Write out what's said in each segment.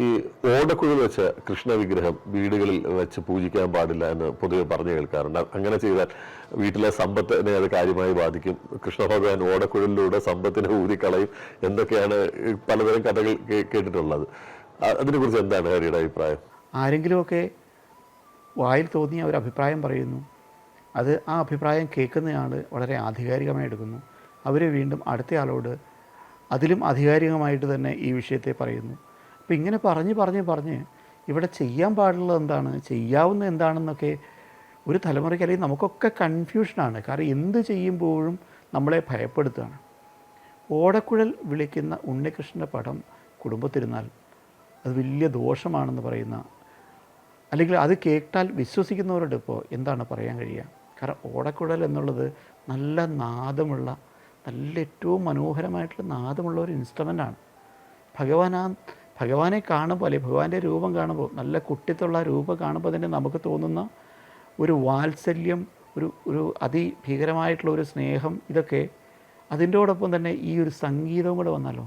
ഈ ഓടക്കുഴൽ വെച്ച കൃഷ്ണ വിഗ്രഹം വീടുകളിൽ വെച്ച് പൂജിക്കാൻ പാടില്ല എന്ന് പൊതുവെ പറഞ്ഞു കേൾക്കാറുണ്ട്. അങ്ങനെ ചെയ്താൽ വീട്ടിലെ സമ്പത്തിനെ അത് കാര്യമായി ബാധിക്കും, കൃഷ്ണ ഭഗവാൻ ഓടക്കുഴലിലൂടെ സമ്പത്തിനെ ഊതിക്കളയും എന്തൊക്കെയാണ് പലതരം കഥകൾ കേട്ടിട്ടുള്ളത്. അതിനെക്കുറിച്ച് എന്താണ് ഹരിയുടെ അഭിപ്രായം? ആരെങ്കിലുമൊക്കെ വായിൽ തോന്നിയ ഒരു അഭിപ്രായം പറയുന്നു, അത് ആ അഭിപ്രായം കേൾക്കുന്നയാൾ വളരെ ആധികാരികമായി എടുക്കുന്നു, അവർ വീണ്ടും അടുത്തയാളോട് അതിലും ആധികാരികമായിട്ട് തന്നെ ഈ വിഷയത്തെ പറയുന്നു. അപ്പോൾ ഇങ്ങനെ പറഞ്ഞ് ഇവിടെ ചെയ്യാൻ പാടുള്ളത് എന്താണ്, ചെയ്യാവുന്ന എന്താണെന്നൊക്കെ ഒരു തലമുറയ്ക്ക് അല്ലെങ്കിൽ നമുക്കൊക്കെ കൺഫ്യൂഷനാണ്. കാരണം എന്ത് ചെയ്യുമ്പോഴും നമ്മളെ ഭയപ്പെടുത്തുകയാണ്. ഓടക്കുഴൽ വിളിക്കുന്ന ഉണ്ണികൃഷ്ണൻ്റെ പടം കുടുംബത്തിരുന്നാൽ അത് വലിയ ദോഷമാണെന്ന് പറയുന്ന, അല്ലെങ്കിൽ അത് കേട്ടാൽ വിശ്വസിക്കുന്നവരോട് ഇപ്പോൾ എന്താണ് പറയാൻ കഴിയുക? കാരണം ഓടക്കുഴൽ എന്നുള്ളത് നല്ല നാദമുള്ള, നല്ല ഏറ്റവും മനോഹരമായിട്ടുള്ള നാദമുള്ള ഒരു ഇൻസ്ട്രുമെൻ്റാണ്. ഭഗവാനെ കാണുമ്പോൾ, അല്ലെങ്കിൽ ഭഗവാന്റെ രൂപം കാണുമ്പോൾ, നല്ല കുട്ടിത്തുള്ള രൂപം കാണുമ്പോൾ തന്നെ നമുക്ക് തോന്നുന്ന ഒരു വാത്സല്യം, ഒരു അതിഭീകരമായിട്ടുള്ള ഒരു സ്നേഹം, ഇതൊക്കെ അതിൻ്റോടൊപ്പം തന്നെ ഈ ഒരു സംഗീതവും കൂടെ വന്നാലോ,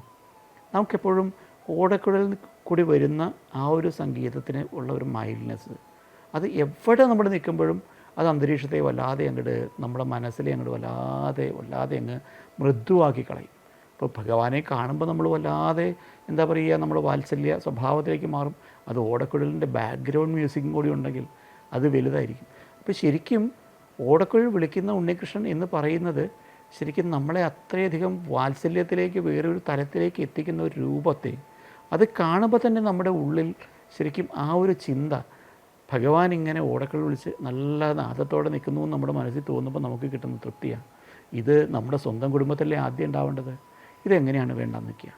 നമുക്കെപ്പോഴും ഓടക്കുഴലിൽ കൂടി വരുന്ന ആ ഒരു സംഗീതത്തിന് ഉള്ള ഒരു മൈൽഡ്നെസ്, അത് എവിടെ നമ്മൾ നിൽക്കുമ്പോഴും അത് അന്തരീക്ഷത്തെ വല്ലാതെ അങ്ങോട്ട് നമ്മുടെ മനസ്സിലെ അങ്ങോട്ട് വല്ലാതെ അങ്ങ് മൃദുവാക്കി കളയും. ഇപ്പോൾ ഭഗവാനെ കാണുമ്പോൾ നമ്മൾ വല്ലാതെ എന്താ പറയുക, നമ്മൾ വാത്സല്യ സ്വഭാവത്തിലേക്ക് മാറും. അത് ഓടക്കുഴലിൻ്റെ ബാക്ക്ഗ്രൗണ്ട് മ്യൂസിക്കും കൂടി ഉണ്ടെങ്കിൽ അത് വലുതായിരിക്കും. അപ്പോൾ ശരിക്കും ഓടക്കുഴൽ വിളിക്കുന്ന ഉണ്ണികൃഷ്ണൻ എന്ന് പറയുന്നത് ശരിക്കും നമ്മളെ അത്രയധികം വാത്സല്യത്തിലേക്ക്, വേറൊരു തലത്തിലേക്ക് എത്തിക്കുന്ന ഒരു രൂപത്തെ, അത് കാണുമ്പോൾ തന്നെ നമ്മുടെ ഉള്ളിൽ ശരിക്കും ആ ഒരു ചിന്ത, ഭഗവാൻ ഇങ്ങനെ ഓടക്കുഴൽ വിളിച്ച് നല്ല നാദത്തോടെ നിൽക്കുന്നു എന്ന് നമ്മുടെ മനസ്സിൽ തോന്നുമ്പോൾ നമുക്ക് കിട്ടുന്ന തൃപ്തിയാണ്. ഇത് നമ്മുടെ സ്വന്തം കുടുംബത്തിലെ ആദ്യം ഉണ്ടാവേണ്ടത്. ഇതെങ്ങനെയാണ് വേണ്ടെന്ന് നിൽക്കുക?